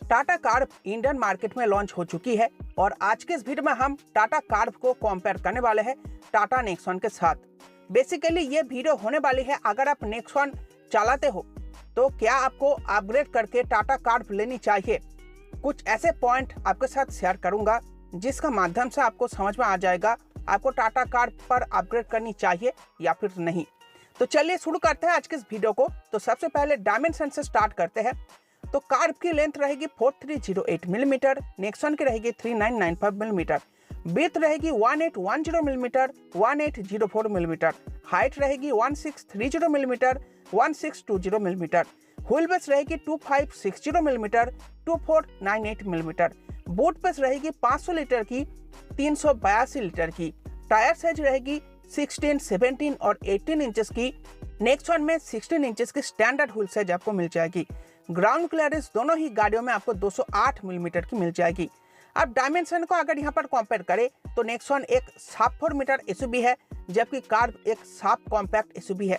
Tata curve Indian market में launch हो चुकी है और आज के इस वीडियो में हम टाटा कार्व को कंपेयर करने वाले हैं टाटा नेक्सॉन के साथ। बेसिकली ये वीडियो होने वाली है अगर आप नेक्सॉन चलाते हो तो क्या आपको अपग्रेड करके टाटा कार्व लेनी चाहिए। कुछ ऐसे पॉइंट आपके साथ शेयर करूंगा जिसका माध्यम से आपको समझ में आ जाएगा आपको टाटा कार्व पर अपग्रेड करनी चाहिए या फिर नहीं। तो चलिए शुरू करते हैं आज के इस वीडियो को। तो सबसे पहले डायमेंशन से स्टार्ट करते हैं। तो कार्व की लेंथ रहेगी 4308 मिलीमीटर, नेक्सॉन की रहेगी 3995 मिलीमीटर, विड्थ रहेगी 1810 मिलीमीटर, 1804 मिलीमीटर, हाइट रहेगी 1630 मिलीमीटर, 1620 मिलीमीटर, व्हील बेस रहेगी 2560 मिलीमीटर, 2498 मिलीमीटर, बूट बेस रहेगी 500 लीटर की 382 लीटर की, टायर साइज रहेगी 16, 17 और 18 इंचेस की। नेक्सॉन में 16 इंचेस की स्टैंडर्ड व्हील साइज आपको मिल जाएगी। ग्राउंड क्लियरेंस दोनों ही गाड़ियों में आपको 208 मिलीमीटर की मिल जाएगी। अब डायमेंशन को अगर यहाँ पर कंपेयर करें तो नेक्सॉन एक साफ 4 मीटर एसयूवी है जबकि कार्व एक साफ कॉम्पैक्ट एसयूवी है।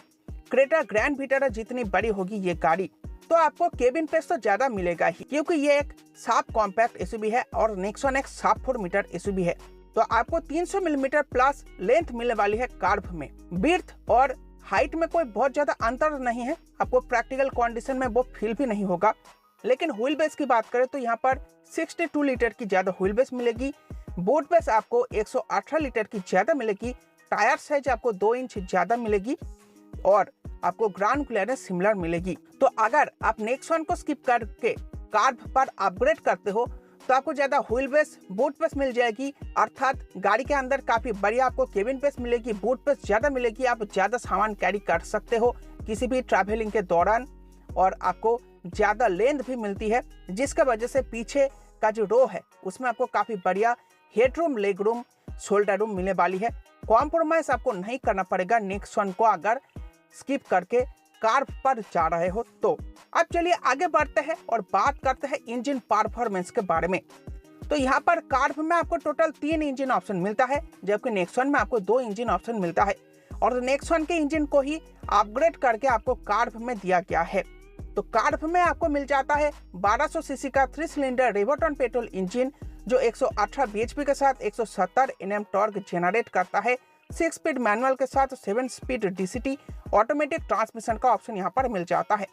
क्रेटा ग्रैंड विटारा जितनी बड़ी होगी ये गाड़ी तो आपको केबिन स्पेस तो ज्यादा मिलेगा ही क्योंकि ये एक साफ कॉम्पैक्ट एसयूवी है और नेक्सॉन एक साफ 4 मीटर एसयूवी है। तो आपको 300 मिलीमीटर प्लस लेंथ मिलने वाली है कार्व में। विड्थ और हाइट में कोई बहुत ज्यादा अंतर नहीं है, आपको प्रैक्टिकल कंडीशन में वो फील भी नहीं होगा। लेकिन व्हील बेस की बात करें तो यहाँ पर 62 लीटर की ज्यादा व्हील बेस मिलेगी, बूट बेस आपको 118 लीटर की ज्यादा मिलेगी, टायर साइज आपको 2 इंच ज्यादा मिलेगी और आपको ग्राउंड क्लियरेंस सिमिलर मिलेगी। तो अगर आप नेक्सॉन को स्किप करके कार्व पर अपग्रेड करते हो तो आपको ज्यादा व्हील बेस बूट बेस मिल जाएगी, अर्थात गाड़ी के अंदर काफी बढ़िया आपको केबिन बेस मिलेगी, बूट बेस ज्यादा मिलेगी, आप ज्यादा सामान कैरी कर सकते हो किसी भी ट्रैवलिंग के दौरान और आपको ज्यादा लेंथ भी मिलती है जिसका वजह से पीछे का जो रो है उसमें आपको काफी बढ़िया headroom, leg room, shoulder room मिलने वाली है। कॉम्प्रोमाइज आपको नहीं करना पड़ेगा नेक्सॉन को अगर स्किप करके कार्व पर जा रहे हो तो। अब चलिए आगे बढ़ते हैं और बात करते हैं इंजन परफॉर्मेंस के बारे में। तो यहाँ पर कार्व में आपको टोटल 3 इंजन ऑप्शन मिलता है जबकि नेक्सॉन में आपको 2 इंजन ऑप्शन मिलता है और नेक्सॉन के इंजन को ही अपग्रेड करके आपको कार्व में दिया गया है। तो कार्व में आपको मिल जाता है 1200 सीसी का 3 सिलेंडर रेवोटॉन पेट्रोल इंजन जो 118 बीएचपी के साथ 170 एनएम टॉर्क जनरेट करता है। 6 स्पीड मैनुअल के साथ 7 स्पीड डीसीटी ऑटोमेटिक ट्रांसमिशन का ऑप्शन यहाँ पर मिल जाता है।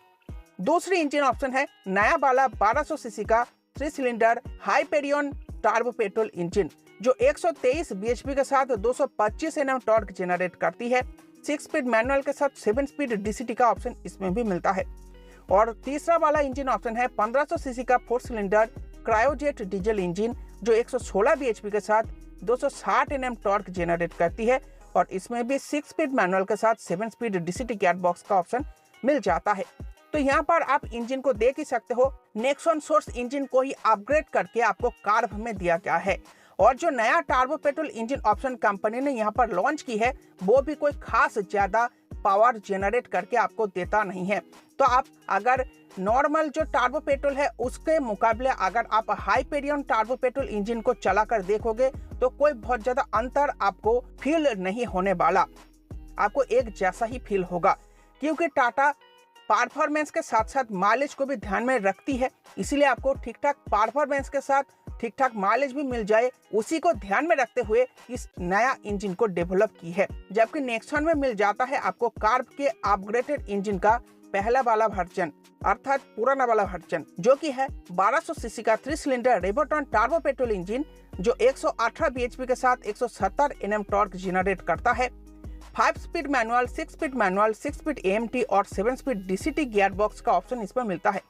दूसरी इंजन ऑप्शन है नया वाला 1200 सीसी का 3 cylinder Hyperion turbo petrol engine जो 123 बीएचपी के साथ 225 एनएम टॉर्क जनरेट करती है। 6 स्पीड मैनुअल के साथ 7 स्पीड डीसीटी का ऑप्शन इसमें भी मिलता है। और तीसरा वाला इंजन ऑप्शन है 1500 सीसी का 4 सिलेंडर क्रायोजेट डीजल इंजन जो 116 बीएचपी के साथ 260 एनएम टॉर्क जनरेट करती है और इसमें भी 6 स्पीड मैनुअल के साथ 7 स्पीड डीसीटी गियरबॉक्स का ऑप्शन मिल जाता है। तो यहाँ पर आप इंजन को देख ही सकते हो, नेक्सॉन सोर्स इंजन को ही अपग्रेड करके आपको कार्व में दिया गया है और जो नया turbo petrol engine option company ने यहाँ पर लॉन्च की है वो भी कोई खास ज्यादा पावर जनरेट करके आपको देता नहीं है। तो आप अगर नॉर्मल जो टर्बो पेट्रोल है उसके मुकाबले अगर आप हाइपेरियन टर्बो पेट्रोल इंजन को चलाकर देखोगे तो कोई बहुत ज्यादा अंतर आपको फील नहीं होने वाला, आपको एक जैसा ही फील होगा क्योंकि टाटा परफॉर्मेंस के साथ साथ माइलेज को भी ध्यान में रखती है, इसीलिए आपको ठीक ठाक परफॉर्मेंस के साथ ठीक ठाक माइलेज भी मिल जाए उसी को ध्यान में रखते हुए इस नया इंजन को डेवलप की है। जबकि नेक्सॉन में मिल जाता है आपको कार्व के अपग्रेडेड इंजन का पहला वाला वर्जन अर्थात पुराना वाला वर्जन जो कि है 1200 सीसी का 3 सिलेंडर रेवोटॉन टर्बो पेट्रोल इंजन जो 118 बीएचपी के साथ 170 एनएम टॉर्क जनरेट करता है। 5 speed manual, 6 speed manual, 6 speed AMT और 7 स्पीड डीसीटी गियरबॉक्स का ऑप्शन इसमें मिलता है।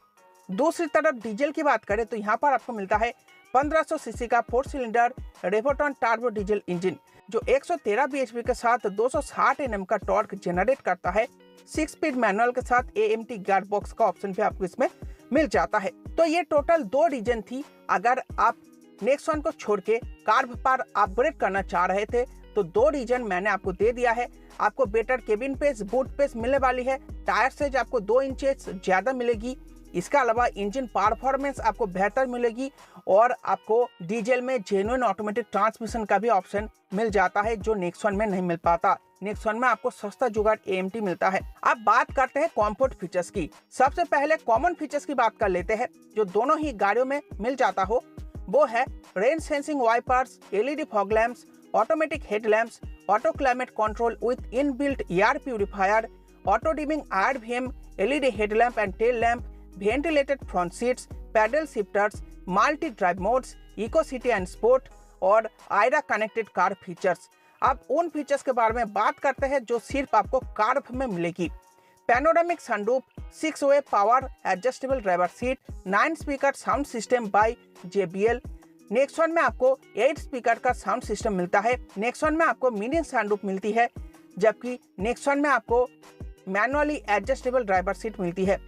दूसरी तरफ डीजल की बात करें तो यहाँ पर आपको मिलता है 1500 सीसी का 4 सिलेंडर रेवोटॉन टर्बो डीजल इंजन जो 113 बीएचपी के साथ 260 एनएम का टॉर्क जनरेट करता है। 6 स्पीड मैनुअल के साथ एएमटी गियरबॉक्स का ऑप्शन भी आपको इसमें मिल जाता है। तो ये टोटल 2 रीजन थी अगर आप नेक्सॉन को छोड़ के कार्व पर अपग्रेड करना चाह रहे थे तो 2 रीजन मैंने आपको दे दिया है। आपको better cabin space, boot space मिलने वाली है, टायर साइज आपको 2 इंचेस ज्यादा मिलेगी, इसके अलावा इंजन परफॉर्मेंस आपको बेहतर मिलेगी और आपको डीजल में जेन्युइन ऑटोमेटिक ट्रांसमिशन का भी ऑप्शन मिल जाता है जो नेक्सॉन में नहीं मिल पाता। नेक्सॉन में आपको सस्ता जुगाड़ AMT मिलता है। अब बात करते हैं कॉम्फर्ट फीचर्स की। सबसे पहले कॉमन फीचर्स की बात कर लेते हैं जो दोनों ही गाड़ियों में मिल जाता हो। वो है rain sensing wipers, LED fog lamps, automatic head lamps, auto climate control with inbuilt air purifier, auto dimming RVM, LED headlamp and tail lamp, ventilated front seats, paddle shifters, multi drive modes, eco city and sport और iRA connected car features. अब उन features के बारे में बात करते हैं जो सिर्फ आपको कार्व में मिलेगी। पैनोरामिक सनरूफ, 6-वे power adjustable driver seat, 9 speaker sound system by JBL। Nexon में आपको 8 स्पीकर का साउंड सिस्टम मिलता है। नेक्सॉन में आपको मिनी सनरूफ मिलती है, जबकि नेक्सॉन में आपको मैनुअली एडजस्टेबल ड्राइवर सीट मिलती है।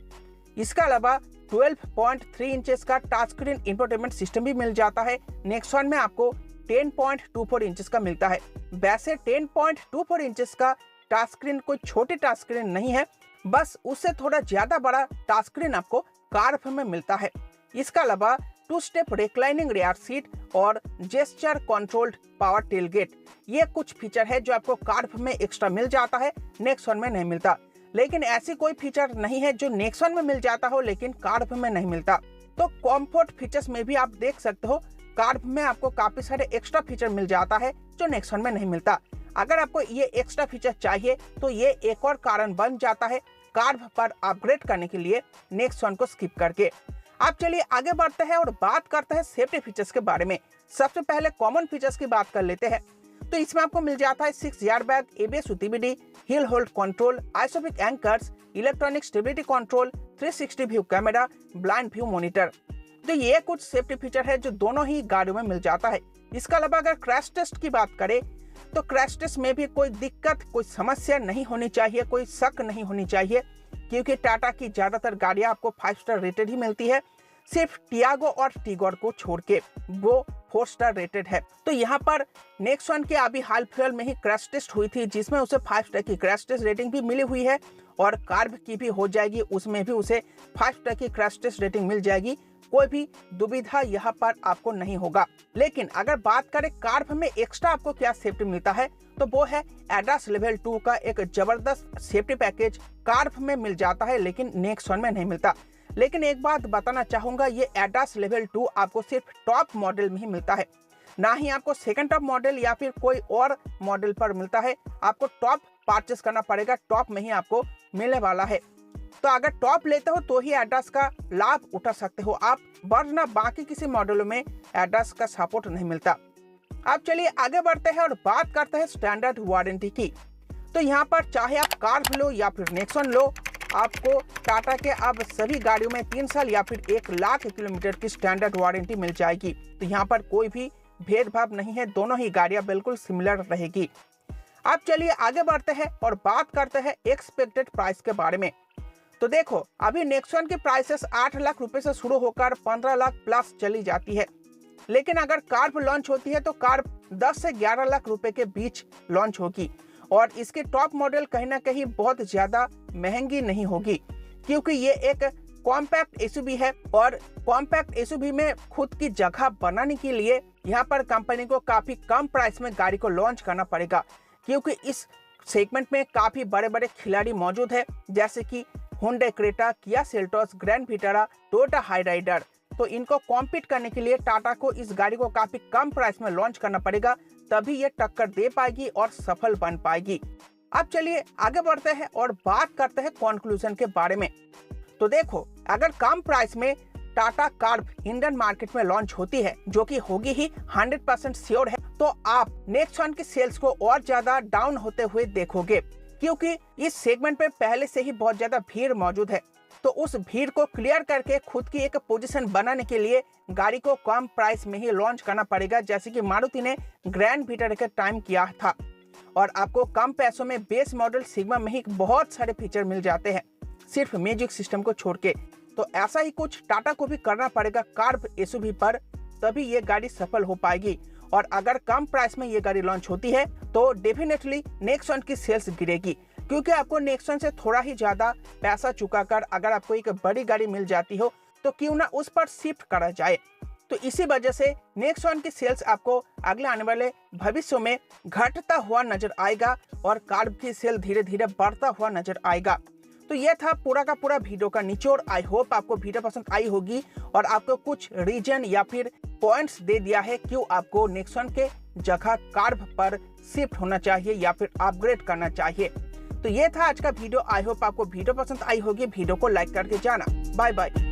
इसके अलावा 12.3 इंचेस का टच स्क्रीन इंफोटेनमेंट सिस्टम भी मिल जाता है। नेक्सॉन में आपको 10.24 इंचेस का मिलता है। वैसे 10.24 इंचेस का टच स्क्रीन कोई छोटी टच स्क्रीन नहीं है, बस उससे थोड़ा ज्यादा बड़ा टच स्क्रीन आपको कार्व में मिलता है। इसके अलावा 2 स्टेप रिक्लाइनिंग रियर सीट और जेस्चर कंट्रोल्ड पावर टेलगेट, ये कुछ फीचर है जो आपको कार्व में एक्स्ट्रा मिल जाता है, नेक्सॉन में नहीं मिलता। लेकिन ऐसी कोई फीचर नहीं है जो नेक्सॉन में मिल जाता हो लेकिन कार्व में नहीं मिलता। तो कंफर्ट फीचर्स में भी आप देख सकते हो कार्व में आपको काफी सारे एक्स्ट्रा फीचर मिल जाता है जो नेक्सॉन में नहीं मिलता। अगर आपको ये एक्स्ट्रा फीचर चाहिए तो ये एक और कारण बन जाता है कार्व पर अपग्रेड करने के लिए नेक्सॉन को स्किप करके। अब चलिए आगे बढ़ते हैं और बात करते हैं सेफ्टी फीचर्स के बारे में। सबसे पहले कॉमन फीचर्स की बात कर लेते हैं। तो इसमें आपको मिल जाता है 6 airbag, ABS UTBD, hill hold control, आइसोपिक anchors, electronic stability control, 360 view camera, blind view monitor. तो ये कुछ सेफ्टी फीचर है जो दोनों ही गाड़ियों में मिल जाता है। इसके अलावा अगर क्रैश टेस्ट की बात करें तो क्रैश टेस्ट में भी कोई दिक्कत, कोई समस्या नहीं होनी चाहिए, कोई शक नहीं होनी चाहिए, क्योंकि टाटा की ज्यादातर गाड़ियां आपको 5 स्टार रेटेड ही मिलती है। सिर्फ टियागो और टिगोर को छोड़ के वो 4 स्टार रेटेड है। तो यहाँ पर नेक्सॉन के अभी हाल फिलहाल में ही क्रैश टेस्ट हुई थी जिसमें उसे 5 स्टार की क्रैश टेस्ट रेटिंग भी मिली हुई है और कार्व की भी हो जाएगी, उसमें भी उसे 5 स्टार की क्रैश टेस्ट रेटिंग मिल जाएगी। कोई भी दुविधा यहाँ पर आपको नहीं होगा। लेकिन अगर बात करें कार्व में एक्स्ट्रा आपको क्या सेफ्टी मिलता है तो वो है ADAS लेवल 2 का एक जबरदस्त सेफ्टी पैकेज कार्व में मिल जाता है लेकिन नेक्सॉन में नहीं मिलता। लेकिन एक बात बताना चाहूंगा, ये ADAS लेवल 2 आपको सिर्फ टॉप मॉडल में ही मिलता है, ना ही आपको सेकंड टॉप मॉडल या फिर कोई और मॉडल पर मिलता है। आपको टॉप परचेस करना पड़ेगा, टॉप में ही आपको मिलने वाला है। तो अगर टॉप लेते हो तो ही ADAS का लाभ उठा सकते हो आप, वरना बाकी किसी मॉडलों में ADAS का सपोर्ट नहीं मिलता। अब चलिए आगे बढ़ते हैं और बात करते हैं स्टैंडर्ड वारंटी की। तो यहाँ पर चाहे आप कार्व लो या फिर नेक्सॉन लो, आपको टाटा के अब सभी गाड़ियों में 3 साल या फिर 1 लाख किलोमीटर की स्टैंडर्ड वारंटी मिल जाएगी। तो यहाँ पर कोई भी भेदभाव नहीं है, दोनों ही गाड़ियां बिल्कुल सिमिलर रहेगी। अब चलिए आगे बढ़ते हैं और बात करते हैं एक्सपेक्टेड प्राइस के बारे में। तो देखो, अभी नेक्सॉन की प्राइसेस 8 लाख रुपए से शुरू होकर 15 लाख प्लस चली जाती है, लेकिन अगर कार्व लॉन्च होती है तो कार्व 10 से 11 लाख रुपए के बीच लॉन्च होगी और इसकी टॉप मॉडल कहीं ना कहीं बहुत ज्यादा महंगी नहीं होगी, क्योंकि ये एक कॉम्पैक्ट एसयूवी है और कॉम्पैक्ट एसयूवी में खुद की जगह बनाने के लिए यहाँ पर कंपनी को काफी कम प्राइस में गाड़ी को लॉन्च करना पड़ेगा, क्योंकि इस सेगमेंट में काफी बड़े बड़े खिलाड़ी मौजूद है, जैसे कि Hyundai Creta, Kia Seltos, grand Vitara, Toyota Hyryder. तो इनको कॉम्पीट करने के लिए टाटा को इस गाड़ी को काफी कम प्राइस में लॉन्च करना पड़ेगा, तभी ये टक्कर दे पाएगी और सफल बन पाएगी। अब चलिए आगे बढ़ते हैं और बात करते हैं कंक्लूजन के बारे में। तो देखो, अगर कम प्राइस में टाटा कार्व इंडियन मार्केट में लॉन्च होती है, जो कि होगी ही 100% श्योर है, तो आप नेक्सॉन की सेल्स को और ज्यादा डाउन होते हुए देखोगे, क्योंकि इस सेगमेंट पे पहले से ही बहुत ज्यादा भीड़ मौजूद है। तो उस भीड़ को क्लियर करके खुद की एक पोजीशन बनाने के लिए गाड़ी को कम प्राइस में ही लॉन्च करना पड़ेगा, जैसे कि मारुति ने ग्रैंड विटारा के टाइम किया था। और आपको कम पैसों में बेस मॉडल सिग्मा में ही बहुत सारे फीचर मिल जाते हैं, सिर्फ म्यूजिक सिस्टम को छोड़ के। तो ऐसा ही कुछ टाटा को भी करना पड़ेगा कार्व एसयूवी पर, तभी ये गाड़ी सफल हो पाएगी। और अगर कम प्राइस में ये गाड़ी लॉन्च होती है तो डेफिनेटली नेक्सॉन की सेल्स गिरेगी, क्योंकि आपको नेक्सॉन से थोड़ा ही ज़्यादा पैसा चुकाकर अगर आपको एक बड़ी गाड़ी मिल जाती हो तो क्यों ना उस पर शिफ्ट करा जाए। तो इसी वजह से नेक्सॉन की सेल्स आपको अगले आने वाले भविष्य में घटता हुआ नजर आएगा और कार्व की सेल धीरे धीरे बढ़ता हुआ नजर आएगा। तो ये था पूरा का पूरा वीडियो का निचोड़। आई होप आपको वीडियो पसंद आई होगी और आपको कुछ रीजन या फिर पॉइंट्स दे दिया है क्यों आपको नेक्सॉन के जगह कार्व पर शिफ्ट होना चाहिए या फिर अपग्रेड करना चाहिए। तो ये था आज का वीडियो। आई होप आपको वीडियो पसंद आई होगी। वीडियो को लाइक करके जाना। Bye bye.